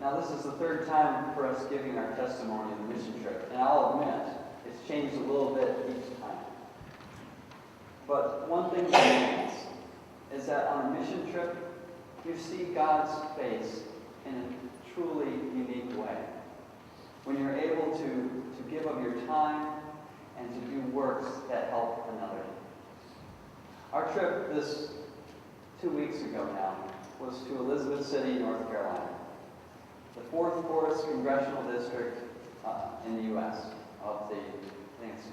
Now, this is the third time for us giving our testimony of the mission trip, and I'll admit, it's changed a little bit each time. But one thing remains, is that on a mission trip, you see God's face in a truly unique way. When you're able to give of your time and to do works that help another. Our trip this 2 weeks ago now was to Elizabeth City, North Carolina, the 4th Forest Congressional District in the U.S. of the, I think it's,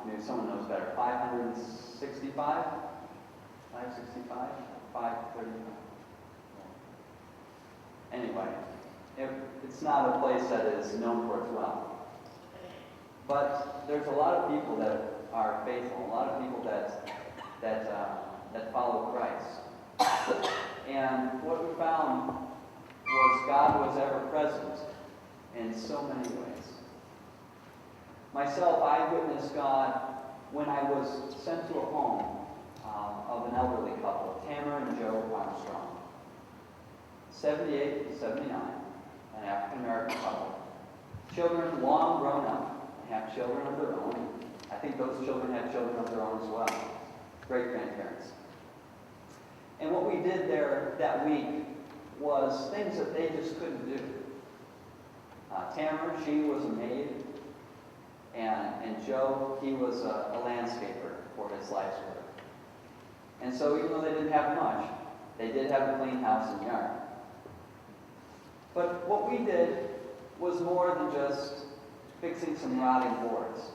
maybe someone knows better, 565? 565? 535? Anyway, it's not a place that is known for its wealth. But there's a lot of people that are faithful, a lot of people that follow Christ. And what we found was God was ever present in so many ways. Myself, I witnessed God when I was sent to a home of an elderly couple, Tamara and Joe Armstrong, 78 and 79, an African-American couple. Children long grown up and have children of their own. I think those children have children of their own as well, great-grandparents. And what we did there that week was things that they just couldn't do. Tamara, she was a maid, and Joe, he was a landscaper for his life's work. And so even though they didn't have much, they did have a clean house and yard. But what we did was more than just fixing some rotting boards,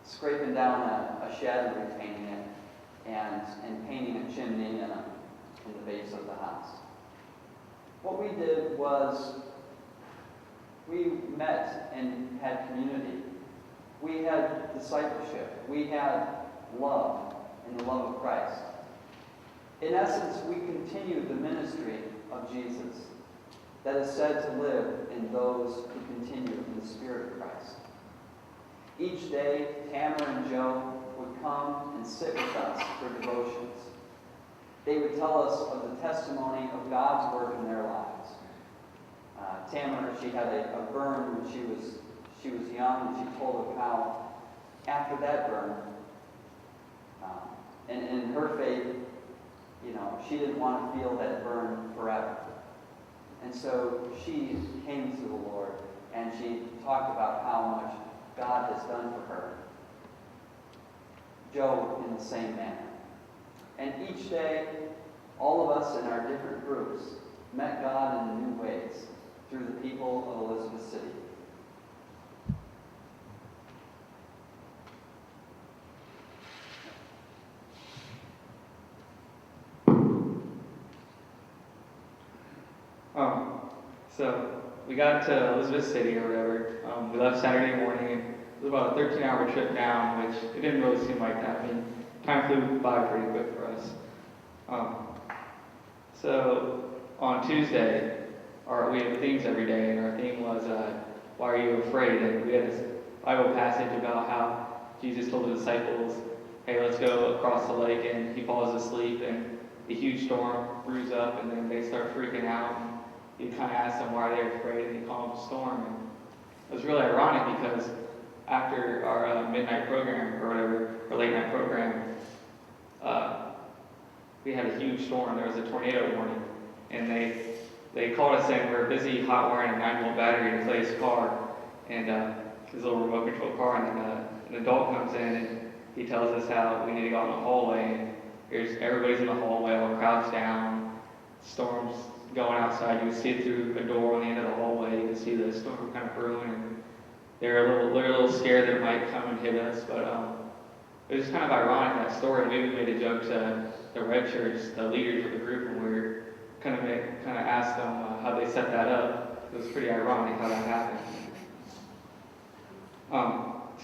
scraping down a shed and repainting it, and painting a chimney in the base of the house. What we did was we met and had community. We had discipleship. We had love and the love of Christ. In essence, we continued the ministry of Jesus that is said to live in those who continue in the Spirit of Christ. Each day, Tamara and Joe would come and sit with us for devotions. They would tell us of the testimony of God's work in their lives. Tamara, she had a burn when she was young, and she told of how after that burn, and in her faith, she didn't want to feel that burn forever. And so she came to the Lord, and she talked about how much God has done for her. Joe in the same manner. And each day, all of us in our different groups met God in new ways through the people of Elizabeth City. So we got to Elizabeth City or whatever. We left Saturday morning, and it was about a 13-hour trip down, which it didn't really seem like that. I mean, time flew by pretty quick for us. So on Tuesday, we have themes every day, and our theme was, why are you afraid? And we had this Bible passage about how Jesus told the disciples, hey, let's go across the lake, and he falls asleep, and a huge storm brews up, and then they start freaking out. And he kind of asked them why they're afraid, and he called them a storm. And it was really ironic because after our midnight program, or whatever, or late night program, we had a huge storm. There was a tornado warning, and they called us in. We were busy hot wiring a 9-volt battery in Clay's car, and his little remote control car, and then an adult comes in, and he tells us how we need to go out in the hallway, and everybody's in the hallway, all crouched down, storm's going outside. You can see it through a door on the end of the hallway. You can see the storm kind of brewing, and they're a little scared that it might come and hit us, but it was kind of ironic, that story. Maybe we made a joke to the red church, the leaders of the group, and we were kind of asked them how they set that up. It was pretty ironic how that happened.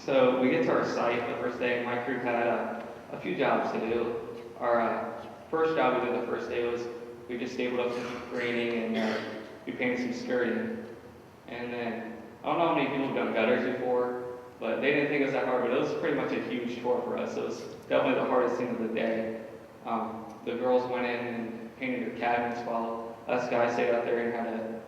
So we get to our site the first day, and my crew had a few jobs to do. Our first job we did the first day was we just stapled up some grading, and we painted some skirting. And then, I don't know how many people have done gutters before, but they didn't think it was that hard, but it was pretty much a huge chore for us. It was definitely the hardest thing of the day. The girls went in and painted their cabinets while us guys stayed out there and had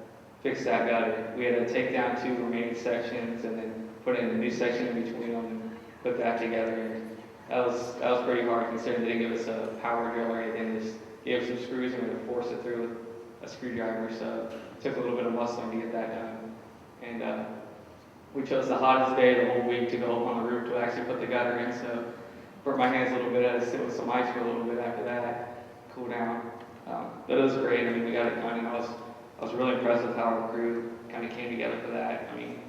fix that gutter. We had to take down 2 remaining sections and then put in a new section in between them and put that together. And that was pretty hard considering they didn't give us a power drill or anything. They just gave us some screws and we had to force it through with a screwdriver. So it took a little bit of muscling to get that done. And we chose the hottest day of the whole week to go up on the roof to actually put the gutter in. So burnt my hands a little bit. I had to sit with some ice for a little bit after that, cool down. But it was great. I mean, we got it done, and I was really impressed with how our crew kind of came together for that. I mean,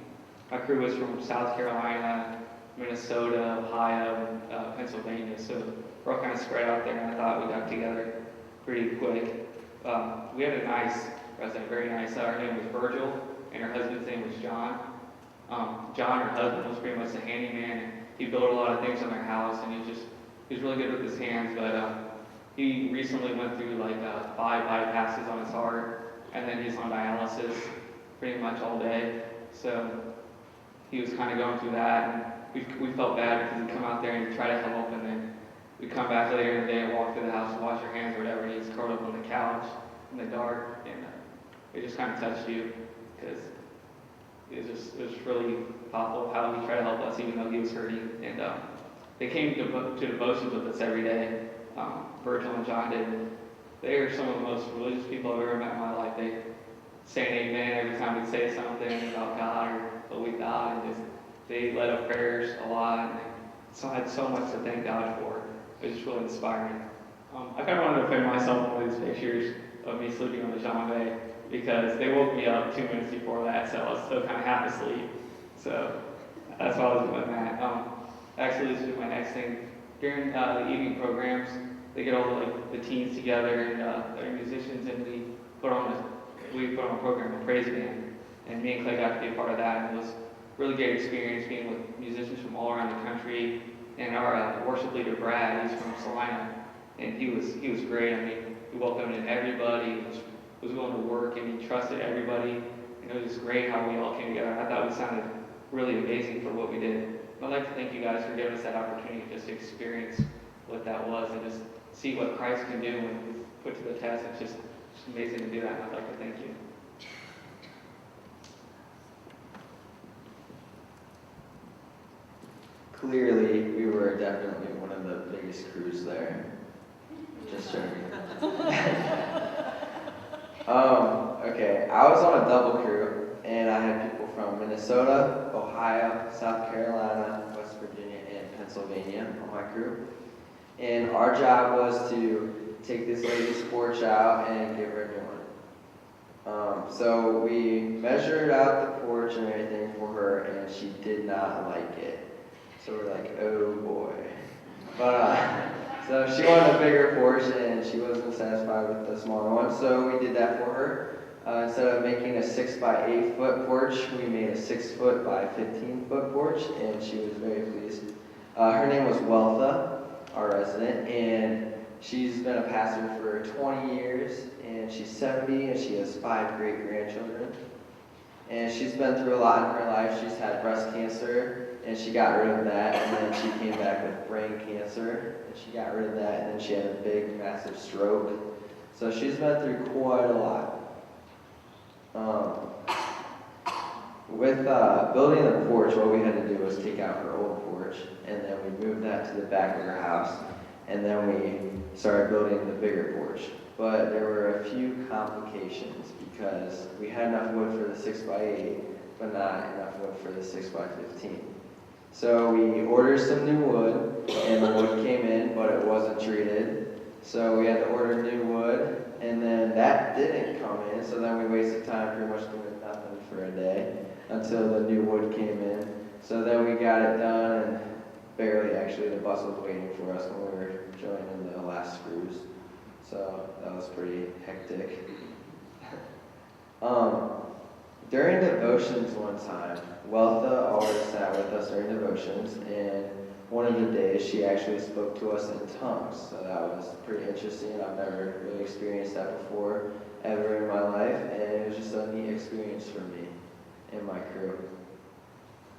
my crew was from South Carolina, Minnesota, Ohio, and Pennsylvania, so we're all kind of spread out there, and I thought we got together pretty quick. We had a nice resident, very nice. Her name was Virgil, and her husband's name was John. John, her husband, was pretty much a handyman, and he built a lot of things on their house, and he was really good with his hands, but he recently went through like 5 bypasses on his heart, and then he's on dialysis pretty much all day. So he was kind of going through that, and we felt bad because he'd come out there and he'd try to help, and then we'd come back later in the day and walk through the house and wash your hands or whatever, and he's curled up on the couch in the dark, and it just kind of touched you because it was really thoughtful how he tried to help us even though he was hurting. And they came to devotions with us every day. Virgil and John did. They are some of the most religious people I've ever met in my life. They say an amen every time we say something about God or believe God, and they led up prayers a lot, and they had so much to thank God for. It was just really inspiring. I kind of wanted to film myself in one of these pictures of me sleeping on the jambe because they woke me up 2 minutes before that, so I was still kind of half asleep. So that's why I was doing that. Actually, this is my next thing. During the evening programs, they get all the teens together and they're musicians, and we put on a program, a praise band, and me and Clay got to be a part of that. And it was a really great experience being with musicians from all around the country. And our worship leader Brad, he's from Salina, and he was great. I mean, he welcomed in everybody, was willing to work, and he trusted everybody. And it was just great how we all came together. I thought it sounded really amazing for what we did. I'd like to thank you guys for giving us that opportunity just to experience what that was and just see what Christ can do when we put to the test. It's just amazing to do that, and I'd like to thank you. Clearly, we were definitely one of the biggest crews there. Just joking. Okay, I was on a double crew, and I had people from Minnesota, Ohio, South Carolina, West Virginia, and Pennsylvania on my crew. And our job was to take this lady's porch out and give her a new one. So we measured out the porch and everything for her, and she did not like it. So we're like, oh boy. But so she wanted a bigger porch, and she wasn't satisfied with the smaller one. So we did that for her. Instead of making a 6 by 8 foot porch, we made a 6 foot by 15 foot porch, and she was very pleased. Her name was Weltha, our resident, and she's been a pastor for 20 years, and she's 70, and she has 5 great grandchildren. And she's been through a lot in her life. She's had breast cancer, and she got rid of that, and then she came back with brain cancer, and she got rid of that, and then she had a big, massive stroke. So she's been through quite a lot. With building the porch, what we had to do was take out her old porch, and then we moved that to the back of her house, and then we started building the bigger porch. But there were a few complications because we had enough wood for the 6 by 8, but not enough wood for the 6 by 15. So we ordered some new wood, and the wood came in, but it wasn't treated. So we had to order new wood, and then that didn't come in, so then we wasted time pretty much doing nothing for a day until the new wood came in. So then we got it done, and barely actually, the bus was waiting for us when we were joining the last screws. So that was pretty hectic. During devotions one time, Weltha always sat with us during devotions, and one of the days she actually spoke to us in tongues. So that was pretty interesting. I've never really experienced that before, ever in my life, and it was just a neat experience for me and my crew.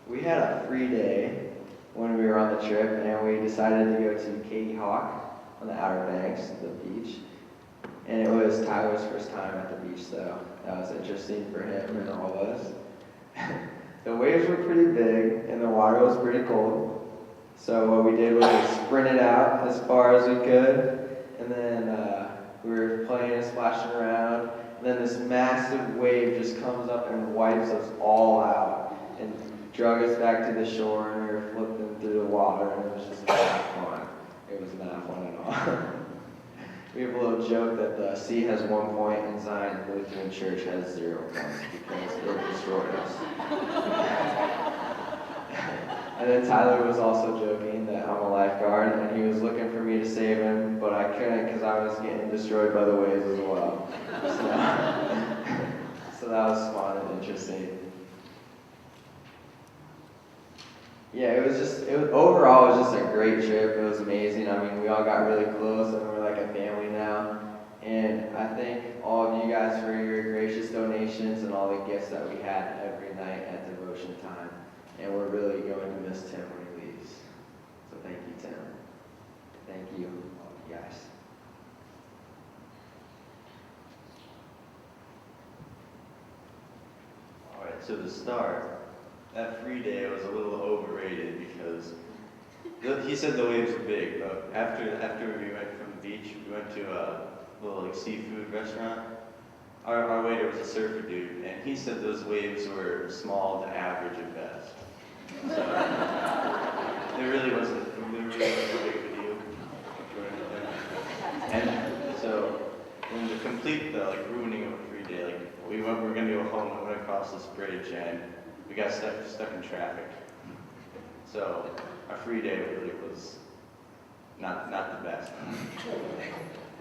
We had a free day when we were on the trip, and we decided to go to Katy Hawk on the Outer Banks, the beach. And it was Tyler's first time at the beach, so that was interesting for him and all of us. The waves were pretty big, and the water was pretty cold. So what we did was we sprinted out as far as we could, and then we were playing and splashing around. And then this massive wave just comes up and wipes us all out, and drug us back to the shore, and we were flipping through the water, and it was just not fun. It was not fun at all. We have a little joke that the sea has 1 point and Zion Lutheran Church has 0 points because it destroyed us. And then Tyler was also joking that I'm a lifeguard, and he was looking for me to save him, but I couldn't because I was getting destroyed by the waves as well. So that was fun and interesting. Yeah, overall, it was just a great trip. It was amazing. I mean, we all got really close, and we're like a family now. And I thank all of you guys for your gracious donations and all the gifts that we had every night at devotion time. And we're really going to miss Tim when he leaves. So thank you, Tim. Thank you, all of you guys. All right, so to start, that free day was a little overrated because he said the waves were big, but after we went from the beach, we went to a little like seafood restaurant. Our waiter was a surfer dude, and he said those waves were small to average at best. So there really wasn't a big deal. And so when to complete the ruining of a free day, we were gonna go home and went across this bridge, and we got stuck in traffic. So our free day really was not the best.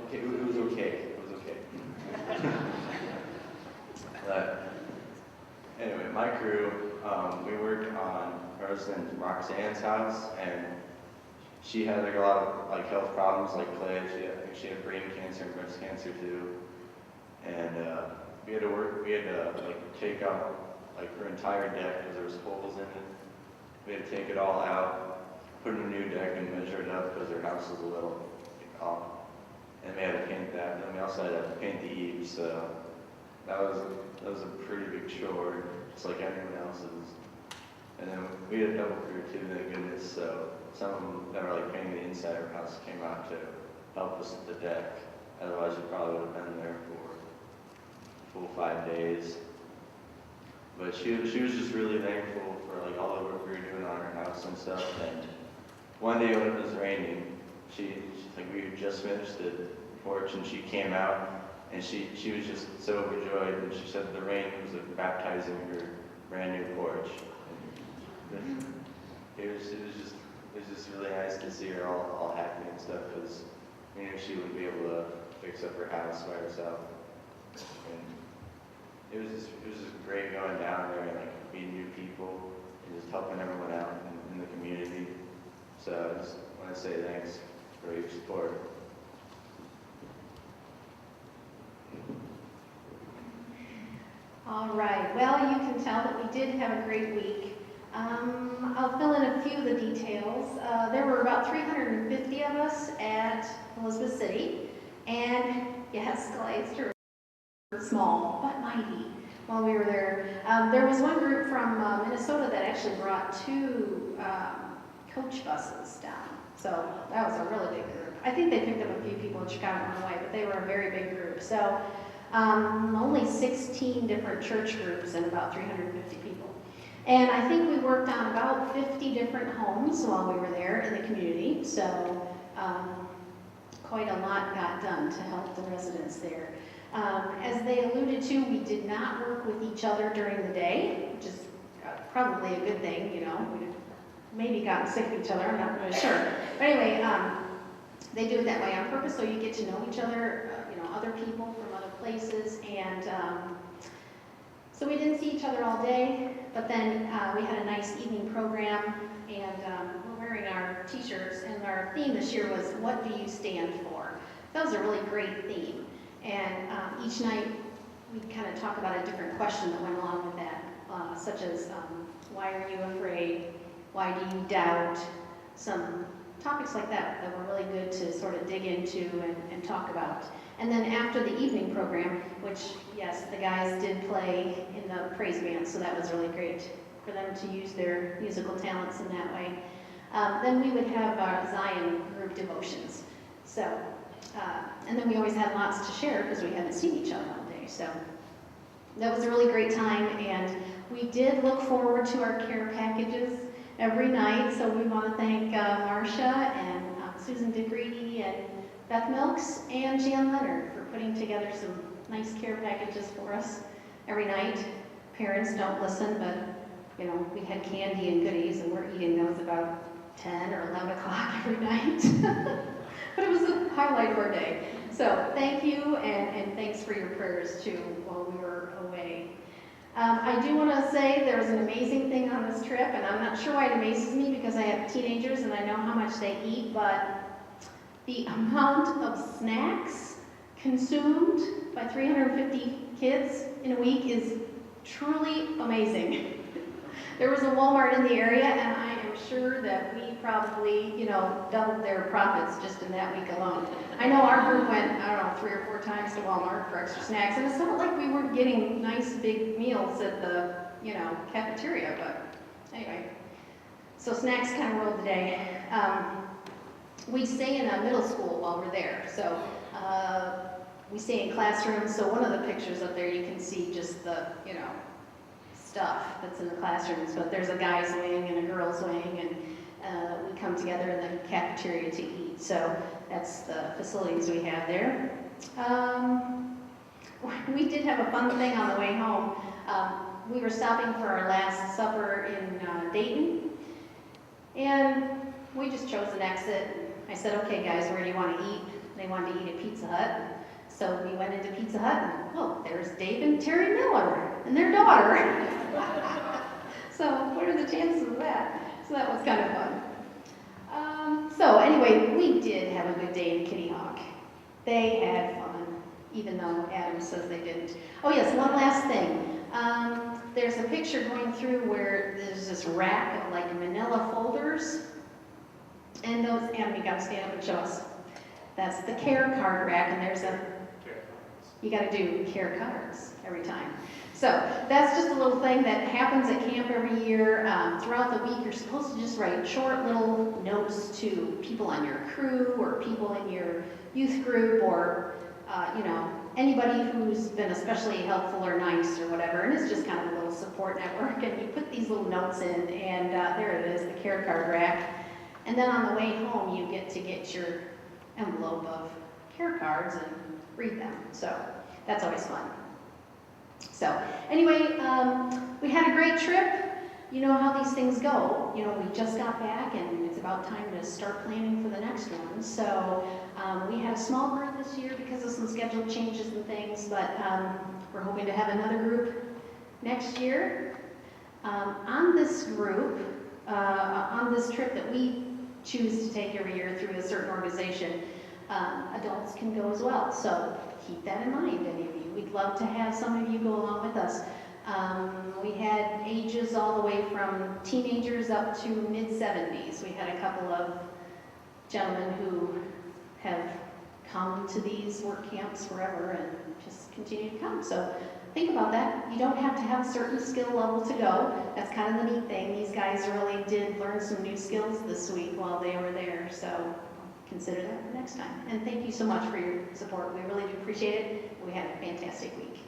Okay, it was okay. It was okay. But anyway, my crew, we worked on President Roxanne's house, and she had a lot of health problems like plague. I think she had brain cancer and breast cancer too. And we had to take out her entire deck because there was holes in it. We had to take it all out, put in a new deck, and measure it up because her house was a little off. And we had to paint that. Then we also had to paint the eaves. So that was a pretty big chore, just like anyone else's. And then we had a double crew too, thank goodness. So some of them that were painting the inside of our house came out to help us with the deck. Otherwise, we probably would have been there for a full 5 days. But she was just really thankful for all the work we were doing on her house and stuff. And one day when it was raining, we had just finished the porch, and she came out, and she was just so overjoyed, and she said the rain was baptizing her brand new porch. And it was just really nice to see her all happy and stuff, because we knew she wouldn't be able to fix up her house by herself. And it was just great going down there and meeting new people and just helping everyone out in the community. So I just want to say thanks for your support. All right. Well, you can tell that we did have a great week. I'll fill in a few of the details. There were about 350 of us at Elizabeth City, and yes, Gloucester was small but mighty while we were there. There was one group from Minnesota that actually brought 2 coach buses down, so that was a really big group. I think they picked up a few people in Chicago on the way, but they were a very big group. So only 16 different church groups and about 350 people. And I think we worked on about 50 different homes while we were there in the community, so quite a lot got done to help the residents there. As they alluded to, we did not work with each other during the day, which is probably a good thing, we'd have maybe gotten sick of each other, I'm not really sure. But anyway, they do it that way on purpose, so you get to know each other, other people from other places, and so we didn't see each other all day, but then we had a nice evening program, and we're wearing our t-shirts, and our theme this year was, what do you stand for? That was a really great theme, and each night we kind of talk about a different question that went along with that, such as, why are you afraid? Why do you doubt? Some topics like that were really good to sort of dig into and talk about. And then after the evening program, which, yes, the guys did play in the praise band, so that was really great for them to use their musical talents in that way. Then we would have our Zion group devotions. So, and then we always had lots to share because we hadn't seen each other all day. So that was a really great time, and we did look forward to our care packages every night. So we want to thank Marcia and Susan DeGreedy and Beth Milks and Jan Leonard for putting together some nice care packages for us every night. Parents don't listen, but you know, we had candy and goodies, and we're eating those about 10 or 11 o'clock every night. But it was a highlight of our day. So thank you, and thanks for your prayers too while we were away. I do want to say there was an amazing thing on this trip, and I'm not sure why it amazes me because I have teenagers and I know how much they eat, but the amount of snacks consumed by 350 kids in a week is truly amazing. There was a Walmart in the area, and I am sure that we probably, you know, doubled their profits just in that week alone. I know our group went, I don't know, 3 or 4 times to Walmart for extra snacks, and it's not like we weren't getting nice big meals at the, you know, cafeteria, but anyway. So snacks kind of ruled the day. We stay in a middle school while we're there, so we stay in classrooms, so one of the pictures up there you can see just the, you know, stuff that's in the classrooms, but there's a guy's wing and a girl's wing, and we come together in the cafeteria to eat. So that's the facilities we have there. We did have a fun thing on the way home. We were stopping for our last supper in Dayton, and we just chose an exit. I said, okay guys, where do you want to eat? They wanted to eat at Pizza Hut. So we went into Pizza Hut, and oh, there's Dave and Terry Miller and their daughter. So what are the chances of that? So that was kind of fun. So anyway, we did have a good day in Kitty Hawk. They had fun, even though Adam says they didn't. Oh yes, one last thing. There's a picture going through where there's this rack of like manila folders. And those, Adam, you gotta stand up and show us. That's the care card rack, and there's a, you gotta do care cards every time. So that's just a little thing that happens at camp every year. Throughout the week, you're supposed to just write short little notes to people on your crew or people in your youth group or, you know, anybody who's been especially helpful or nice or whatever. And it's just kind of a little support network. And you put these little notes in, and there it is, the care card rack. And then on the way home, you get to get your envelope of care cards and read them. So that's always fun. So anyway, we had a great trip. You know how these things go. You know, we just got back, and it's about time to start planning for the next one. So we had a small group this year because of some schedule changes and things, but we're hoping to have another group next year. On this group, on this trip that we choose to take every year through a certain organization, adults can go as well. So keep that in mind, any of you. We'd love to have some of you go along with us. We had ages all the way from teenagers up to mid-70s. We had a couple of gentlemen who have come to these work camps forever and just continue to come. So think about that. You don't have to have a certain skill level to go. That's kind of the neat thing. These guys really did learn some new skills this week while they were there. So consider that for next time. And thank you so much for your support. We really do appreciate it. We had a fantastic week.